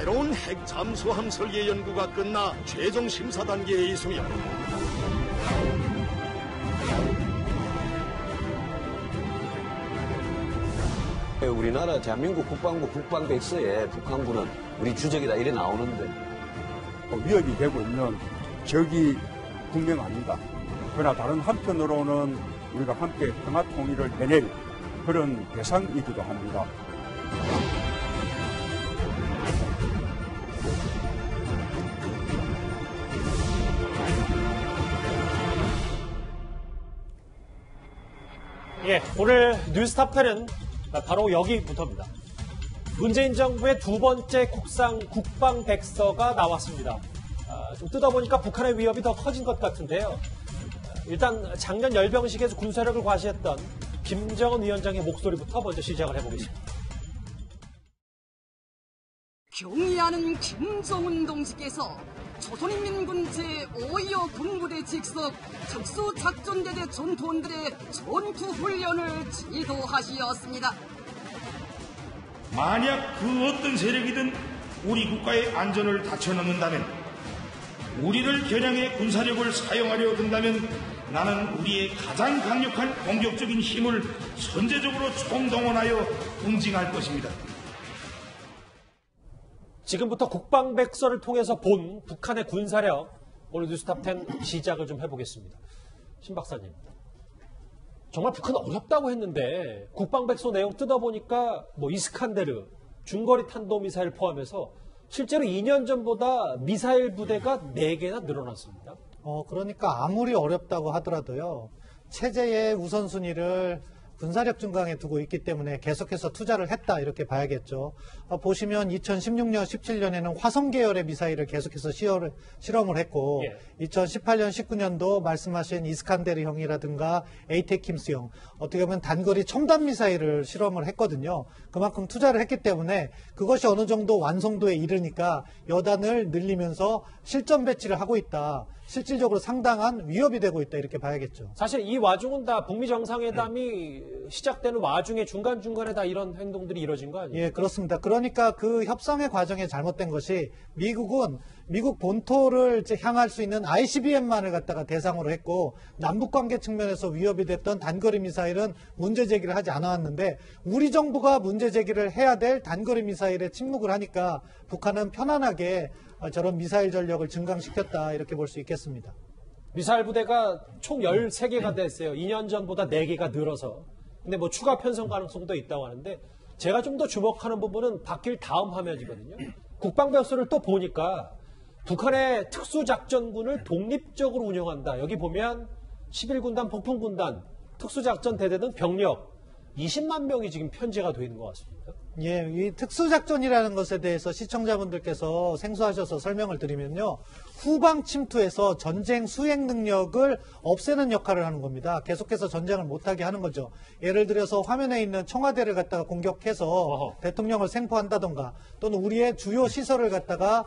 새로운 핵 잠수함 설계 연구가 끝나 최종 심사 단계에 있으며 우리나라 대한민국 국방부 국방백서에 북한군은 우리 주적이다 이래 나오는데 위협이 되고 있는 적이 분명합니다. 그러나 다른 한편으로는 우리가 함께 평화 통일을 해낼 그런 대상이기도 합니다. 예, 오늘 뉴스탑10은 바로 여기부터입니다. 문재인 정부의 두 번째 국방백서가 나왔습니다. 좀 뜯어보니까 북한의 위협이 더 커진 것 같은데요. 일단 작년 열병식에서 군사력을 과시했던 김정은 위원장의 목소리부터 먼저 시작을 해보겠습니다. 경의하는 김정은 동지께서 조선인민군 제5여 군부대 직속 특수작전대대 전투원들의 전투훈련을 지도하시었습니다. 만약 그 어떤 세력이든 우리 국가의 안전을 다쳐넘는다면, 우리를 겨냥해 군사력을 사용하려 든다면 나는 우리의 가장 강력한 공격적인 힘을 선제적으로 총동원하여 응징할 것입니다. 지금부터 국방백서를 통해서 본 북한의 군사력, 오늘 뉴스탑10 시작을 좀 해보겠습니다. 신 박사님, 정말 북한 어렵다고 했는데 국방백서 내용 뜯어보니까 이스칸데르, 중거리 탄도미사일 포함해서 실제로 2년 전보다 미사일 부대가 4개나 늘어났습니다. 그러니까 아무리 어렵다고 하더라도요, 체제의 우선순위를 군사력 증강에 두고 있기 때문에 계속해서 투자를 했다 이렇게 봐야겠죠. 보시면 2016년, 17년에는 화성 계열의 미사일을 계속해서 실험을 했고 2018년, 19년도 말씀하신 이스칸데르형이라든가 에이테킴스형 어떻게 보면 단거리 첨단 미사일을 실험을 했거든요. 그만큼 투자를 했기 때문에 그것이 어느 정도 완성도에 이르니까 여단을 늘리면서 실전 배치를 하고 있다. 실질적으로 상당한 위협이 되고 있다 이렇게 봐야겠죠. 사실 이 와중은 다 북미 정상회담이 시작되는 와중에 중간중간에 다 이런 행동들이 이뤄진 거 아니에요? 예, 그렇습니다. 그러니까 그 협상의 과정에 잘못된 것이 미국은 미국 본토를 향할 수 있는 ICBM만을 갖다가 대상으로 했고 남북관계 측면에서 위협이 됐던 단거리 미사일은 문제 제기를 하지 않았는데 우리 정부가 문제 제기를 해야 될 단거리 미사일에 침묵을 하니까 북한은 편안하게 저런 미사일 전력을 증강시켰다 이렇게 볼 수 있겠습니다. 미사일 부대가 총 13개가 됐어요. 2년 전보다 4개가 늘어서. 근데 추가 편성 가능성도 있다고 하는데 제가 좀 더 주목하는 부분은 바뀔 다음 화면이거든요. 국방백서를 또 보니까 북한의 특수작전군을 독립적으로 운영한다. 여기 보면 11군단, 폭풍군단, 특수작전대대 등 병력 20만 명이 지금 편제가 되어 있는 것 같습니다. 예, 이 특수작전이라는 것에 대해서 시청자분들께서 생소하셔서 설명을 드리면요. 후방 침투에서 전쟁 수행 능력을 없애는 역할을 하는 겁니다. 계속해서 전쟁을 못하게 하는 거죠. 예를 들어서 화면에 있는 청와대를 갖다가 공격해서 대통령을 생포한다던가 또는 우리의 주요 시설을 갖다가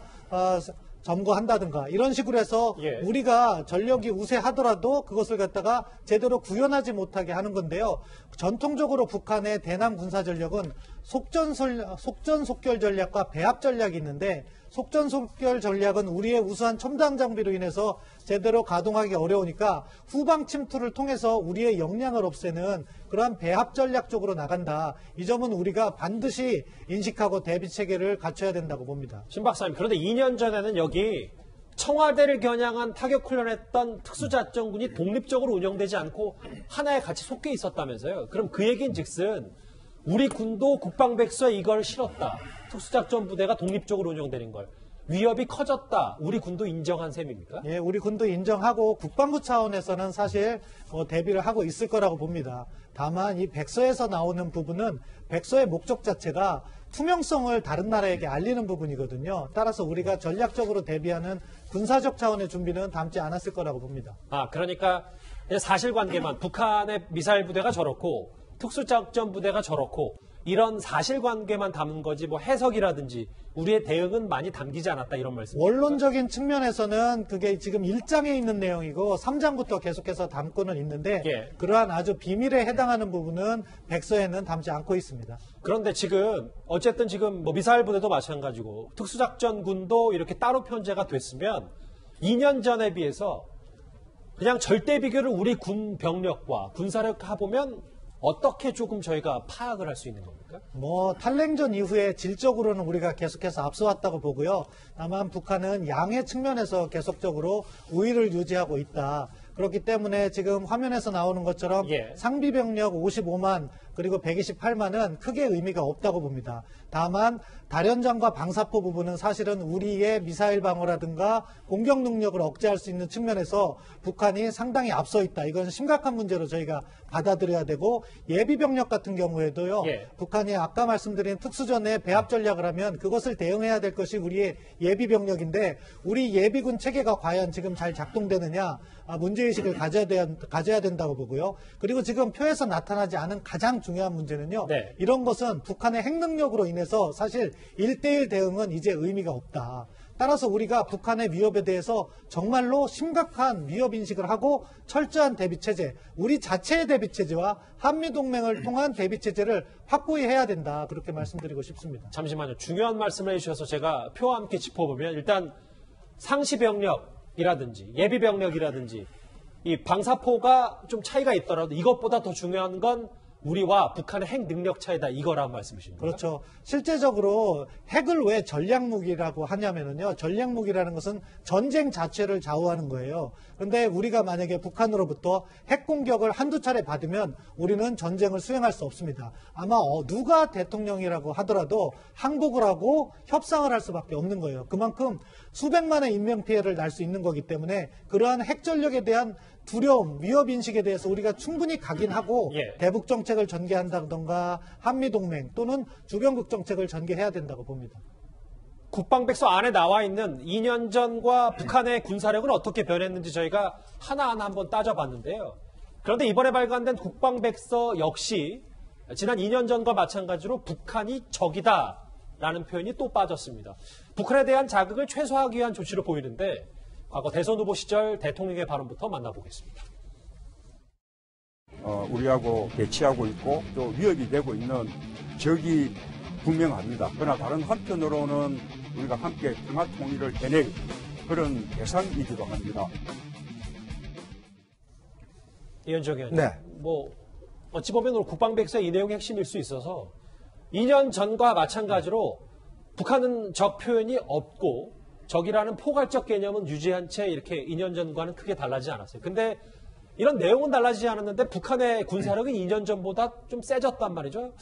점거한다든가 이런 식으로 해서 우리가 전력이 우세하더라도 그것을 갖다가 제대로 구현하지 못하게 하는 건데요. 전통적으로 북한의 대남 군사 전력은 속전속결 전략과 배합 전략이 있는데 속전속결 전략은 우리의 우수한 첨단 장비로 인해서 제대로 가동하기 어려우니까 후방 침투를 통해서 우리의 역량을 없애는 그러한 배합 전략 쪽으로 나간다. 이 점은 우리가 반드시 인식하고 대비 체계를 갖춰야 된다고 봅니다. 신 박사님, 그런데 2년 전에는 여기 청와대를 겨냥한 타격 훈련했던 특수작전군이 독립적으로 운영되지 않고 하나에 같이 속해 있었다면서요. 그럼 그 얘기인 즉슨 우리 군도 국방백서에 이걸 실었다. 특수작전 부대가 독립적으로 운영되는 걸. 위협이 커졌다. 우리 군도 인정한 셈입니까? 예, 우리 군도 인정하고 국방부 차원에서는 사실 대비를 하고 있을 거라고 봅니다. 다만 이 백서에서 나오는 부분은 백서의 목적 자체가 투명성을 다른 나라에게 알리는 부분이거든요. 따라서 우리가 전략적으로 대비하는 군사적 차원의 준비는 담지 않았을 거라고 봅니다. 그러니까 사실관계만 북한의 미사일 부대가 저렇고 특수작전 부대가 저렇고 이런 사실관계만 담은 거지 뭐 해석이라든지 우리의 대응은 많이 담기지 않았다 이런 말씀. 원론적인 측면에서는 그게 지금 1장에 있는 내용이고 3장부터 계속해서 담고는 있는데 예. 그러한 아주 비밀에 해당하는 부분은 백서에는 담지 않고 있습니다. 그런데 지금 어쨌든 지금 뭐 미사일 부대도 마찬가지고 특수작전군도 이렇게 따로 편제가 됐으면 2년 전에 비해서 그냥 절대 비교를 우리 군 병력과 군사력 해보면 어떻게 조금 저희가 파악을 할 수 있는 겁니까? 뭐 탈냉전 이후에 질적으로는 우리가 계속해서 앞서왔다고 보고요. 다만 북한은 양의 측면에서 계속적으로 우위를 유지하고 있다. 그렇기 때문에 지금 화면에서 나오는 것처럼 예. 상비병력 55만 그리고 128만은 크게 의미가 없다고 봅니다. 다만 다련장과 방사포 부분은 사실은 우리의 미사일 방어라든가 공격 능력을 억제할 수 있는 측면에서 북한이 상당히 앞서 있다. 이건 심각한 문제로 저희가 받아들여야 되고 예비병력 같은 경우에도요. 예. 북한이 아까 말씀드린 특수전에 배합 전략을 하면 그것을 대응해야 될 것이 우리의 예비병력인데 우리 예비군 체계가 과연 지금 잘 작동되느냐 문제의식을 가져야 된다고 보고요. 그리고 지금 표에서 나타나지 않은 가장 중요한 문제는요. 네. 이런 것은 북한의 핵능력으로 인해서 사실 1대1 대응은 이제 의미가 없다. 따라서 우리가 북한의 위협에 대해서 정말로 심각한 위협인식을 하고 철저한 대비체제, 우리 자체의 대비체제와 한미동맹을 통한 대비체제를 확고히 해야 된다. 그렇게 말씀드리고 싶습니다. 잠시만요. 중요한 말씀을 해주셔서 제가 표와 함께 짚어보면 일단 상시병력이라든지 예비병력이라든지 이 방사포가 좀 차이가 있더라도 이것보다 더 중요한 건 우리와 북한의 핵 능력 차이다 이거라는 말씀이십니까? 그렇죠. 실제적으로 핵을 왜 전략무기라고 하냐면요. 전략무기라는 것은 전쟁 자체를 좌우하는 거예요. 그런데 우리가 만약에 북한으로부터 핵 공격을 한두 차례 받으면 우리는 전쟁을 수행할 수 없습니다. 아마 누가 대통령이라고 하더라도 항복을 하고 협상을 할 수밖에 없는 거예요. 그만큼 수백만의 인명피해를 날 수 있는 거기 때문에 그러한 핵 전력에 대한 두려움, 위협인식에 대해서 우리가 충분히 각인하고 예. 대북 정책을 전개한다던가 한미동맹 또는 주변국 정책을 전개해야 된다고 봅니다. 국방백서 안에 나와 있는 2년 전과 북한의 군사력은 어떻게 변했는지 저희가 하나하나 한번 따져봤는데요. 그런데 이번에 발간된 국방백서 역시 지난 2년 전과 마찬가지로 북한이 적이다라는 표현이 또 빠졌습니다. 북한에 대한 자극을 최소화하기 위한 조치로 보이는데 과거 대선 후보 시절 대통령의 발언부터 만나보겠습니다. 우리하고 대치하고 있고 또 위협이 되고 있는 적이 분명합니다. 그러나 다른 한편으로는 우리가 함께 평화 통일을 해낼 그런 대상이기도 합니다. 이현정 의원님, 네. 뭐 어찌 보면 오늘 국방백서의 이 내용이 핵심일 수 있어서 2년 전과 마찬가지로 북한은 적 표현이 없고 적이라는 포괄적 개념은 유지한 채 이렇게 2년 전과는 크게 달라지지 않았어요. 근데 이런 내용은 달라지지 않았는데 북한의 군사력은 2년 전보다 좀 세졌단 말이죠.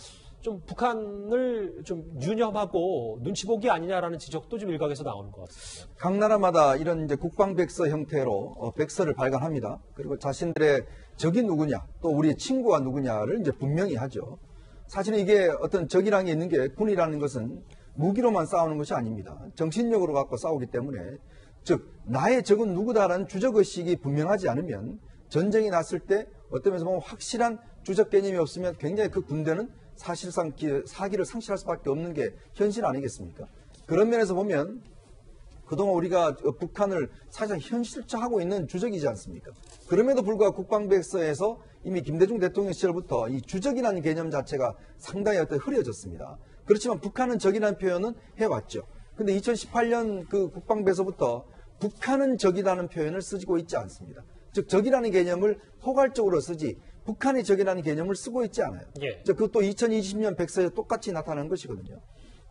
좀 북한을 좀 유념하고 눈치 보기 아니냐라는 지적도 좀 일각에서 나오는 것 같습니다. 각 나라마다 이런 이제 국방백서 형태로 백서를 발간합니다. 그리고 자신들의 적이 누구냐, 또 우리의 친구가 누구냐를 이제 분명히 하죠. 사실은 이게 어떤 적이라는 게 있는 게 군이라는 것은 무기로만 싸우는 것이 아닙니다. 정신력으로 갖고 싸우기 때문에 즉 나의 적은 누구다라는 주적의식이 분명하지 않으면 전쟁이 났을 때 어떤 면에서 보면 확실한 주적 개념이 없으면 굉장히 그 군대는 사실상 사기를 상실할 수밖에 없는 게 현실 아니겠습니까? 그런 면에서 보면 그동안 우리가 북한을 사실상 현실화하고 있는 주적이지 않습니까? 그럼에도 불구하고 국방백서에서 이미 김대중 대통령 시절부터 이 주적이라는 개념 자체가 상당히 흐려졌습니다. 그렇지만 북한은 적이라는 표현은 해왔죠. 근데 2018년 그 국방백서부터 북한은 적이라는 표현을 쓰고 있지 않습니다. 즉 적이라는 개념을 포괄적으로 쓰지 북한이 적이라는 개념을 쓰고 있지 않아요. 예. 그것도 2020년 백서에 똑같이 나타나는 것이거든요.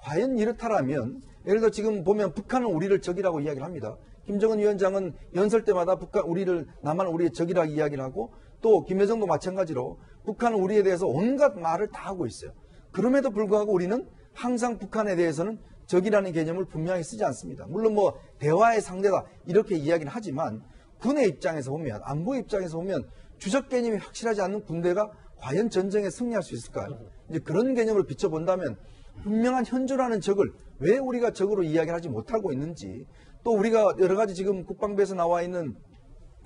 과연 이렇다라면 예를 들어 지금 보면 북한은 우리를 적이라고 이야기를 합니다. 김정은 위원장은 연설 때마다 남한은 우리의 적이라고 이야기를 하고 또 김여정도 마찬가지로 북한은 우리에 대해서 온갖 말을 다 하고 있어요. 그럼에도 불구하고 우리는 항상 북한에 대해서는 적이라는 개념을 분명히 쓰지 않습니다. 물론 뭐 대화의 상대다 이렇게 이야기를 하지만 군의 입장에서 보면 안보의 입장에서 보면 주적 개념이 확실하지 않는 군대가 과연 전쟁에 승리할 수 있을까요? 이제 그런 개념을 비춰본다면 분명한 현존하는 적을 왜 우리가 적으로 이야기를 하지 못하고 있는지 또 우리가 여러 가지 지금 국방부에서 나와 있는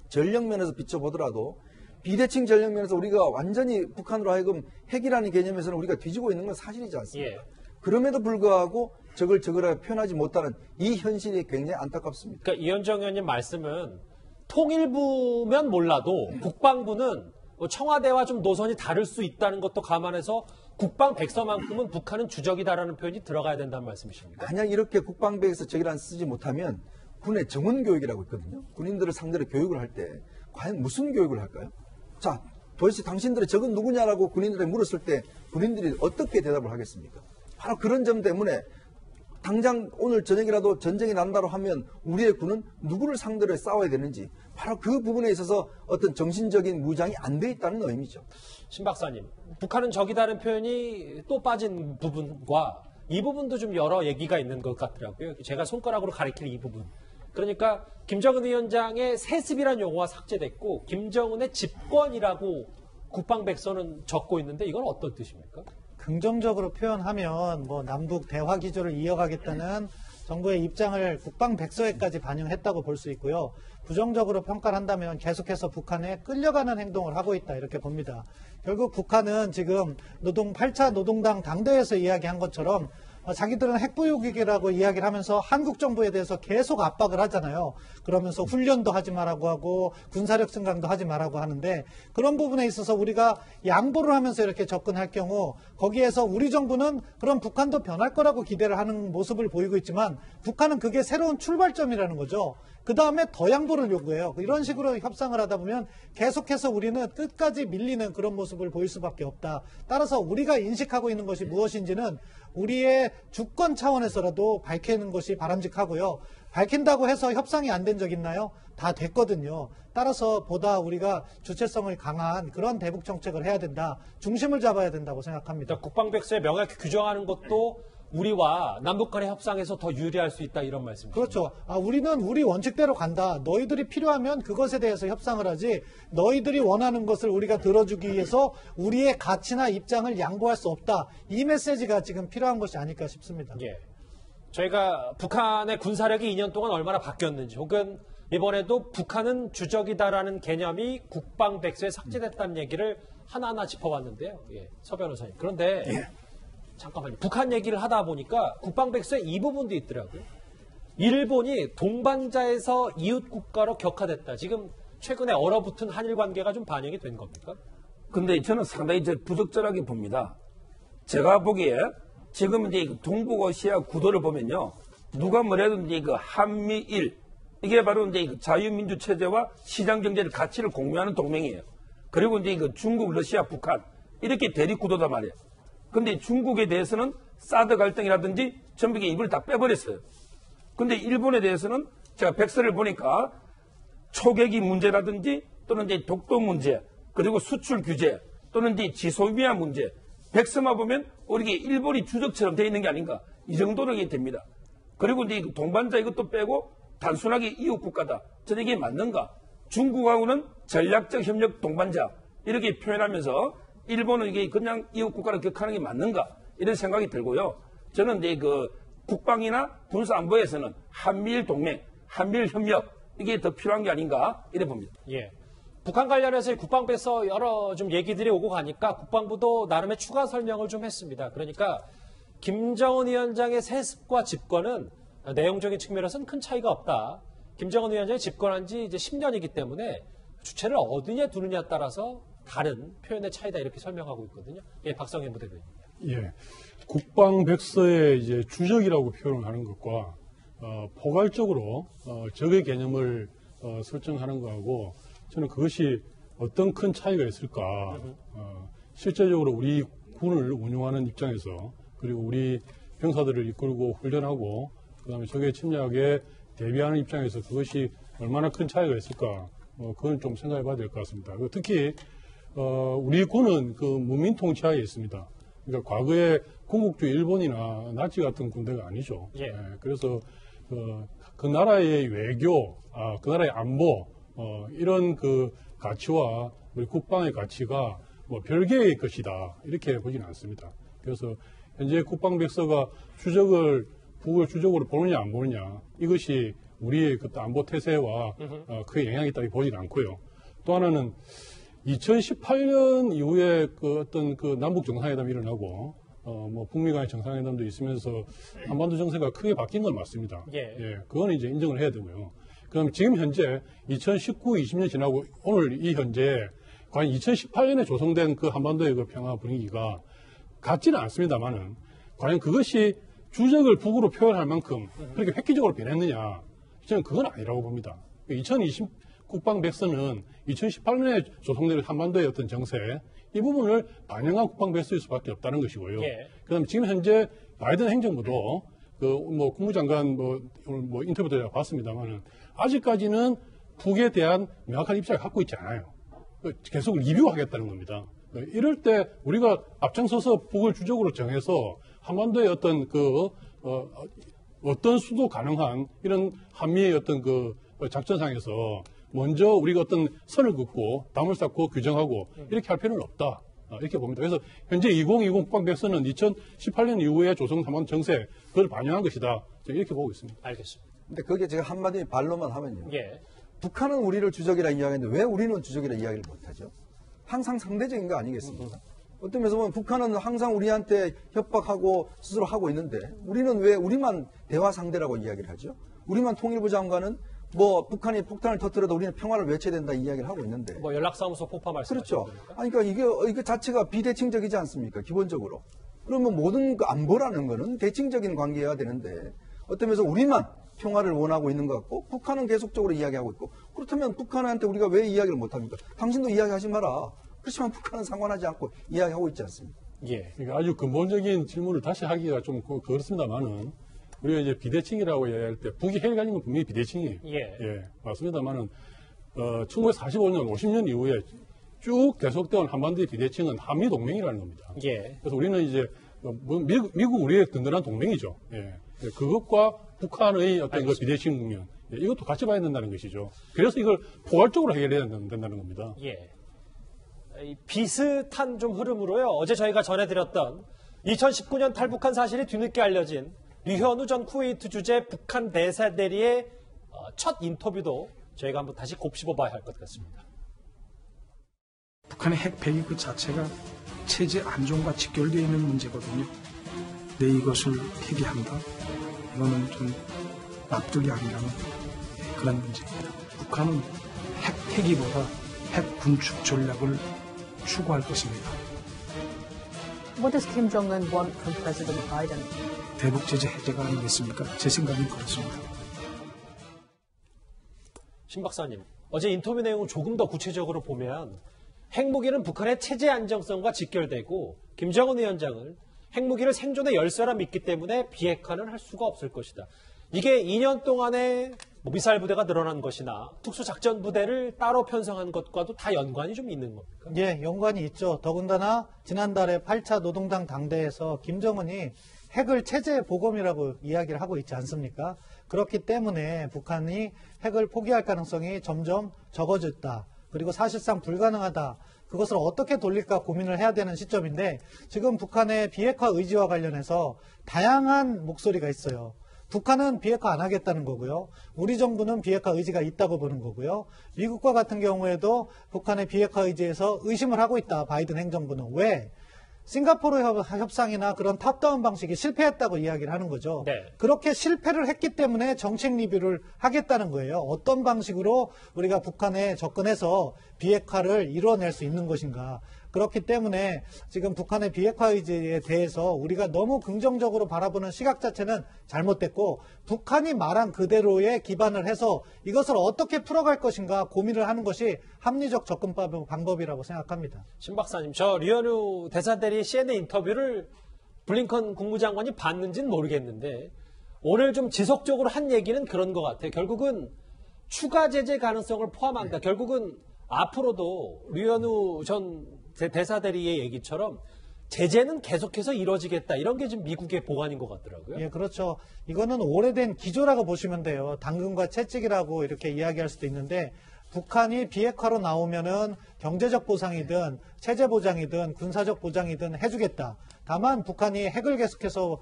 전력 면에서 비춰보더라도 비대칭 전력 면에서 우리가 완전히 북한으로 하여금 핵이라는 개념에서는 우리가 뒤지고 있는 건 사실이지 않습니까? 예. 그럼에도 불구하고 저걸 표현하지 못하는 이 현실이 굉장히 안타깝습니다. 그러니까 이현정 의원님 말씀은 통일부면 몰라도 국방부는 뭐 청와대와 좀 노선이 다를 수 있다는 것도 감안해서 국방백서만큼은 북한은 주적이다라는 표현이 들어가야 된다는 말씀이십니까? 만약 이렇게 국방부에서 저기란 쓰지 못하면 군의 정원교육이라고 있거든요. 군인들을 상대로 교육을 할 때 과연 무슨 교육을 할까요? 자, 도대체 당신들의 적은 누구냐라고 군인들에 물었을 때 군인들이 어떻게 대답을 하겠습니까? 바로 그런 점 때문에 당장 오늘 저녁이라도 전쟁이 난다고 하면 우리의 군은 누구를 상대로 싸워야 되는지 바로 그 부분에 있어서 어떤 정신적인 무장이 안 돼 있다는 의미죠. 신 박사님, 북한은 적이다는 표현이 또 빠진 부분과 이 부분도 좀 여러 얘기가 있는 것 같더라고요. 제가 손가락으로 가리킬 이 부분. 그러니까 김정은 위원장의 세습이라는 용어가 삭제됐고 김정은의 집권이라고 국방백서는 적고 있는데 이건 어떤 뜻입니까? 긍정적으로 표현하면 뭐 남북 대화 기조를 이어가겠다는 정부의 입장을 국방백서에까지 반영했다고 볼 수 있고요. 부정적으로 평가를 한다면 계속해서 북한에 끌려가는 행동을 하고 있다 이렇게 봅니다. 결국 북한은 지금 8차 노동당 당대에서 이야기한 것처럼 자기들은 핵보유국이라고 이야기를 하면서 한국 정부에 대해서 계속 압박을 하잖아요. 그러면서 훈련도 하지 말라고 하고 군사력 증강도 하지 말라고 하는데 그런 부분에 있어서 우리가 양보를 하면서 이렇게 접근할 경우 거기에서 우리 정부는 그럼 북한도 변할 거라고 기대를 하는 모습을 보이고 있지만 북한은 그게 새로운 출발점이라는 거죠. 그 다음에 더 양보를 요구해요. 이런 식으로 협상을 하다 보면 계속해서 우리는 끝까지 밀리는 그런 모습을 보일 수밖에 없다. 따라서 우리가 인식하고 있는 것이 무엇인지는 우리의 주권 차원에서라도 밝히는 것이 바람직하고요. 밝힌다고 해서 협상이 안 된 적 있나요? 다 됐거든요. 따라서 보다 우리가 주체성을 강한 그런 대북 정책을 해야 된다. 중심을 잡아야 된다고 생각합니다. 그러니까 국방백서에 명확히 규정하는 것도 우리와 남북 간의 협상에서 더 유리할 수 있다 이런 말씀이시죠? 그렇죠. 우리는 우리 원칙대로 간다. 너희들이 필요하면 그것에 대해서 협상을 하지 너희들이 원하는 것을 우리가 들어주기 위해서 우리의 가치나 입장을 양보할 수 없다. 이 메시지가 지금 필요한 것이 아닐까 싶습니다. 예. 저희가 북한의 군사력이 2년 동안 얼마나 바뀌었는지 혹은 이번에도 북한은 주적이다라는 개념이 국방백서에 삭제됐다는 얘기를 하나하나 짚어봤는데요. 예. 서 변호사님. 그런데 잠깐만요. 북한 얘기를 하다 보니까 국방백서에 이 부분도 있더라고요. 일본이 동반자에서 이웃 국가로 격화됐다. 지금 최근에 얼어붙은 한일 관계가 좀 반영이 된 겁니까? 근데 저는 상당히 부적절하게 봅니다. 제가 보기에 지금 이제 동북아시아 구도를 보면요. 누가 뭐래도 이제 한미일 이게 바로 이제 자유민주 체제와 시장 경제를 가치를 공유하는 동맹이에요. 그리고 이제 중국, 러시아, 북한 이렇게 대립 구도단 말이에요. 근데 중국에 대해서는 사드 갈등이라든지 전부 입을 다 빼버렸어요. 근데 일본에 대해서는 제가 백서를 보니까 초계기 문제라든지 또는 이제 독도 문제 그리고 수출 규제 또는 이제 지소미아 문제 백서만 보면 우리 일본이 주적처럼 돼 있는 게 아닌가 이 정도로 이게 됩니다. 그리고 이제 동반자 이것도 빼고 단순하게 이웃 국가다. 저는 이게 맞는가? 중국하고는 전략적 협력 동반자 이렇게 표현하면서 일본은 이게 그냥 이웃 국가를 격하는 게 맞는가? 이런 생각이 들고요. 저는 이제 국방이나 군사 안보에서는 한미일 동맹, 한미일 협력 이게 더 필요한 게 아닌가 이래 봅니다. 예. 북한 관련해서 국방부에서 여러 좀 얘기들이 오고 가니까 국방부도 나름의 추가 설명을 좀 했습니다. 그러니까 김정은 위원장의 세습과 집권은 내용적인 측면에서는 큰 차이가 없다. 김정은 위원장이 집권한 지 이제 10년이기 때문에 주체를 어디에 두느냐에 따라서 다른 표현의 차이다 이렇게 설명하고 있거든요. 예, 박성현 부대변인. 예, 국방백서의 이제 주적이라고 표현을 하는 것과 포괄적으로 적의 개념을 설정하는 거하고 저는 그것이 어떤 큰 차이가 있을까. 실제적으로 우리 군을 운용하는 입장에서 그리고 우리 병사들을 이끌고 훈련하고 그다음에 적의 침략에 대비하는 입장에서 그것이 얼마나 큰 차이가 있을까. 그건 좀 생각해 봐야 될 것 같습니다. 특히 우리 군은 그 무민 통치하에 있습니다. 그러니까 과거에 군국주의 일본이나 나치 같은 군대가 아니죠. 예. 그래서 그 나라의 외교, 그 나라의 안보 이런 그 가치와 우리 국방의 가치가 뭐 별개의 것이다 이렇게 보지는 않습니다. 그래서 현재 국방백서가 북을 주적으로 보느냐 안 보느냐 이것이 우리의 그 안보 태세와 크게 영향이 있다고 보지는 않고요. 또 하나는 2018년 이후에 그 어떤 그 남북 정상회담이 일어나고 뭐 북미 간의 정상회담도 있으면서 한반도 정세가 크게 바뀐 건 맞습니다. 예. 그거는 이제 인정을 해야 되고요. 그럼 지금 현재 2019, 20년 지나고 오늘 이 현재 과연 2018년에 조성된 그 한반도의 그 평화 분위기가 같지는 않습니다만은 과연 그것이 주적을 북으로 표현할 만큼 그렇게 획기적으로 변했느냐? 저는 그건 아니라고 봅니다. 2020 국방백서는 2018년에 조성된 한반도의 어떤 정세, 이 부분을 반영한 국방백서일 수밖에 없다는 것이고요. 예. 그다음에 지금 현재 바이든 행정부도 뭐 국무장관 오늘 뭐 인터뷰도 제가 봤습니다만은 아직까지는 북에 대한 명확한 입장을 갖고 있지 않아요. 계속 리뷰하겠다는 겁니다. 이럴 때 우리가 앞장서서 북을 주적으로 정해서 한반도의 어떤 어떤 수도 가능한 이런 한미의 어떤 그 작전상에서 먼저 우리가 어떤 선을 긋고 담을 쌓고 규정하고 이렇게 할 필요는 없다. 이렇게 봅니다. 그래서 현재 2020 국방백서는 2018년 이후에 조성 한반도 정세 그걸 반영한 것이다. 이렇게 보고 있습니다. 알겠습니다. 근데 그게 제가 한마디 반론만 하면요. 예. 북한은 우리를 주적이라 이야기하는데 왜 우리는 주적이라 이야기를 못하죠? 항상 상대적인 거 아니겠습니까? 어떤 면에서 보면 북한은 항상 우리한테 협박하고 스스로 하고 있는데 우리는 왜 우리만 대화 상대라고 이야기를 하죠? 우리만 통일부 장관은 뭐 북한이 폭탄을 터뜨려도 우리는 평화를 외쳐야 된다 이야기를 하고 있는데 뭐 연락사무소 폭파 말씀하시는 그렇죠. 겁니까? 아니, 그러니까 이게 자체가 비대칭적이지 않습니까? 기본적으로. 그러면 모든 그 안보라는 거는 대칭적인 관계여야 되는데 어떤 면에서 우리만 평화를 원하고 있는 것 같고 북한은 계속적으로 이야기하고 있고 그렇다면 북한한테 우리가 왜 이야기를 못합니까? 당신도 이야기하지 마라. 그렇지만 북한은 상관하지 않고 이야기하고 있지 않습니까? 예. 그러니까 아주 근본적인 질문을 다시 하기가 좀 그렇습니다만은 우리가 이제 비대칭이라고 이야기할 때 북이 해결하는 건 분명히 비대칭이에요. 예. 맞습니다만은 1945년, 50년 이후에 쭉 계속된 한반도의 비대칭은 한미 동맹이라는 겁니다. 예. 그래서 우리는 이제 미국 우리의 든든한 동맹이죠. 예. 그것과 북한의 어떤 그 비대칭 국면 이것도 같이 봐야 된다는 것이죠. 그래서 이걸 포괄적으로 해결해야 된다는 겁니다. 예. 이 비슷한 좀 흐름으로요. 어제 저희가 전해드렸던 2019년 탈북한 사실이 뒤늦게 알려진 류현우 전 쿠웨이트 주재 북한 대사 대리의 첫 인터뷰도 저희가 한번 다시 곱씹어봐야 할 것 같습니다. 북한의 핵 폐기 그 자체가 체제 안정과 직결되어 있는 문제거든요. 내 이것을 폐기한다. 이거는 좀 납득이 안 가는 그런 문제입니다. 북한은 핵 폐기보다 핵 군축 전략을 추구할 것입니다. What does Kim Jong-un want from President Biden? 대북 제재 해제가 아니겠습니까? 제 생각은 그렇습니다. 신 박사님, 어제 인터뷰 내용을 조금 더 구체적으로 보면 핵무기는 북한의 체제 안정성과 직결되고 김정은 위원장은 핵무기를 생존의 열쇠라 믿기 때문에 비핵화는 할 수가 없을 것이다. 이게 2년 동안에 미사일 부대가 늘어난 것이나 특수작전부대를 따로 편성한 것과도 다 연관이 좀 있는 겁니까? 예, 연관이 있죠. 더군다나 지난달에 8차 노동당 당대에서 김정은이 핵을 체제 보검이라고 이야기를 하고 있지 않습니까? 그렇기 때문에 북한이 핵을 포기할 가능성이 점점 적어졌다. 그리고 사실상 불가능하다. 그것을 어떻게 돌릴까 고민을 해야 되는 시점인데 지금 북한의 비핵화 의지와 관련해서 다양한 목소리가 있어요. 북한은 비핵화 안 하겠다는 거고요. 우리 정부는 비핵화 의지가 있다고 보는 거고요. 미국과 같은 경우에도 북한의 비핵화 의지에서 의심을 하고 있다. 바이든 행정부는. 왜? 싱가포르 협상이나 그런 탑다운 방식이 실패했다고 이야기를 하는 거죠. 네. 그렇게 실패를 했기 때문에 정책 리뷰를 하겠다는 거예요. 어떤 방식으로 우리가 북한에 접근해서 비핵화를 이뤄낼 수 있는 것인가. 그렇기 때문에 지금 북한의 비핵화 의지에 대해서 우리가 너무 긍정적으로 바라보는 시각 자체는 잘못됐고 북한이 말한 그대로에 기반을 해서 이것을 어떻게 풀어갈 것인가 고민을 하는 것이 합리적 접근 방법이라고 생각합니다. 신 박사님, 저 류현우 대사대리 CNN 인터뷰를 블링컨 국무장관이 봤는지는 모르겠는데 오늘 좀 지속적으로 한 얘기는 그런 것 같아요. 결국은 추가 제재 가능성을 포함한다. 결국은 앞으로도 류현우 전 대사대리의 얘기처럼 제재는 계속해서 이루어지겠다. 이런 게 지금 미국의 보관인 것 같더라고요. 예, 그렇죠. 이거는 오래된 기조라고 보시면 돼요. 당근과 채찍이라고 이렇게 이야기할 수도 있는데 북한이 비핵화로 나오면은 경제적 보상이든 체제 보장이든 군사적 보장이든 해주겠다. 다만 북한이 핵을 계속해서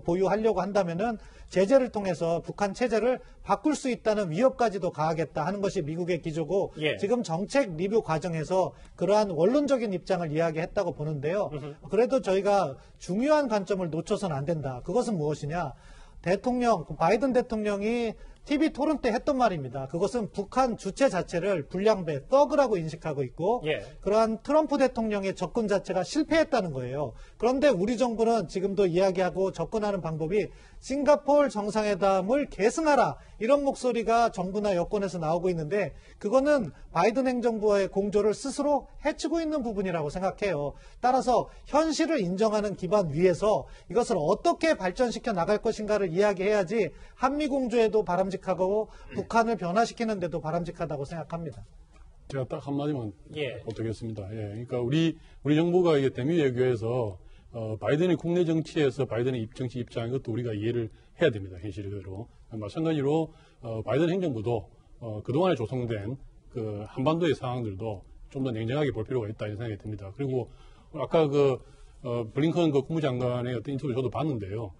보유하려고 한다면은 제재를 통해서 북한 체제를 바꿀 수 있다는 위협까지도 가하겠다 하는 것이 미국의 기조고 지금 정책 리뷰 과정에서 그러한 원론적인 입장을 이야기했다고 보는데요. 그래도 저희가 중요한 관점을 놓쳐서는 안 된다. 그것은 무엇이냐? 바이든 대통령이 TV 토론 때 했던 말입니다. 그것은 북한 주체 자체를 불량배, 떡이라고 인식하고 있고 그러한 트럼프 대통령의 접근 자체가 실패했다는 거예요. 그런데 우리 정부는 지금도 이야기하고 접근하는 방법이 싱가포르 정상회담을 계승하라 이런 목소리가 정부나 여권에서 나오고 있는데 그거는 바이든 행정부와의 공조를 스스로 해치고 있는 부분이라고 생각해요. 따라서 현실을 인정하는 기반 위에서 이것을 어떻게 발전시켜 나갈 것인가를 이야기해야지 한미 공조에도 바람직하고 북한을 변화시키는 데도 바람직하다고 생각합니다. 제가 딱 한마디만 보태겠습니다. 그러니까 우리 정부가 이게 대미 외교에서 바이든의 국내 정치에서 바이든의 정치 입장 이것도 우리가 이해를 해야 됩니다. 현실대로. 마찬가지로 바이든 행정부도 그동안에 조성된 그 한반도의 상황들도 좀 더 냉정하게 볼 필요가 있다 이런 생각이 듭니다. 그리고 아까 블링컨 국무장관의 어떤 인터뷰 저도 봤는데요.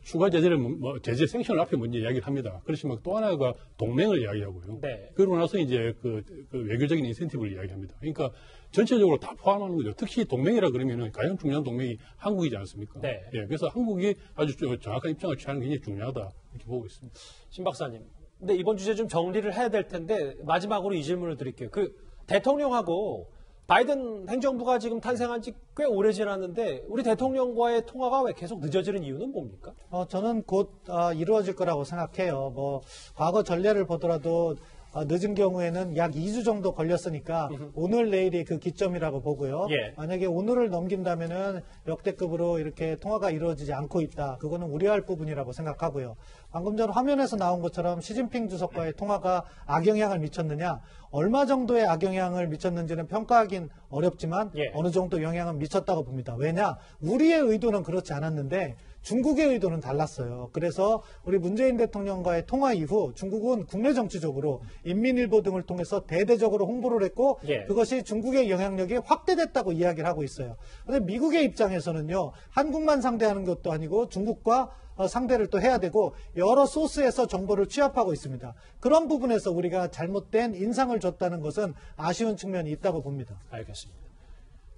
추가 제재를 제재 생션을 앞에 먼저 이야기를 합니다. 그렇지만 또 하나가 동맹을 이야기하고요. 그러고 나서 이제 그 외교적인 인센티브를 이야기합니다. 그러니까 전체적으로 다 포함하는 거죠. 특히 동맹이라 그러면은 가장 중요한 동맹이 한국이지 않습니까? 그래서 한국이 아주 정확한 입장을 취하는 게 굉장히 중요하다 이렇게 보고 있습니다. 신 박사님, 근데 이번 주제 좀 정리를 해야 될 텐데 마지막으로 이 질문을 드릴게요. 그 대통령하고 바이든 행정부가 지금 탄생한 지 꽤 오래 지났는데 우리 대통령과의 통화가 왜 계속 늦어지는 이유는 뭡니까? 저는 곧 이루어질 거라고 생각해요. 과거 전례를 보더라도 늦은 경우에는 약 2주 정도 걸렸으니까 오늘 내일이 그 기점이라고 보고요. 만약에 오늘을 넘긴다면은 역대급으로 이렇게 통화가 이루어지지 않고 있다. 그거는 우려할 부분이라고 생각하고요. 방금 전 화면에서 나온 것처럼 시진핑 주석과의 통화가 악영향을 미쳤느냐, 얼마 정도의 악영향을 미쳤는지는 평가하긴 어렵지만 어느 정도 영향은 미쳤다고 봅니다. 왜냐? 우리의 의도는 그렇지 않았는데 중국의 의도는 달랐어요. 그래서 우리 문재인 대통령과의 통화 이후 중국은 국내 정치적으로 인민일보 등을 통해서 대대적으로 홍보를 했고 그것이 중국의 영향력이 확대됐다고 이야기를 하고 있어요. 그런데 미국의 입장에서는요. 한국만 상대하는 것도 아니고 중국과 상대를 또 해야 되고 여러 소스에서 정보를 취합하고 있습니다. 그런 부분에서 우리가 잘못된 인상을 줬다는 것은 아쉬운 측면이 있다고 봅니다. 알겠습니다.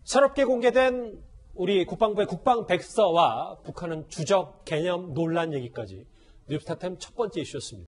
새롭게 공개된 우리 국방부의 국방백서와 북한은 주적 개념 논란 얘기까지 뉴스타템 첫 번째 이슈였습니다.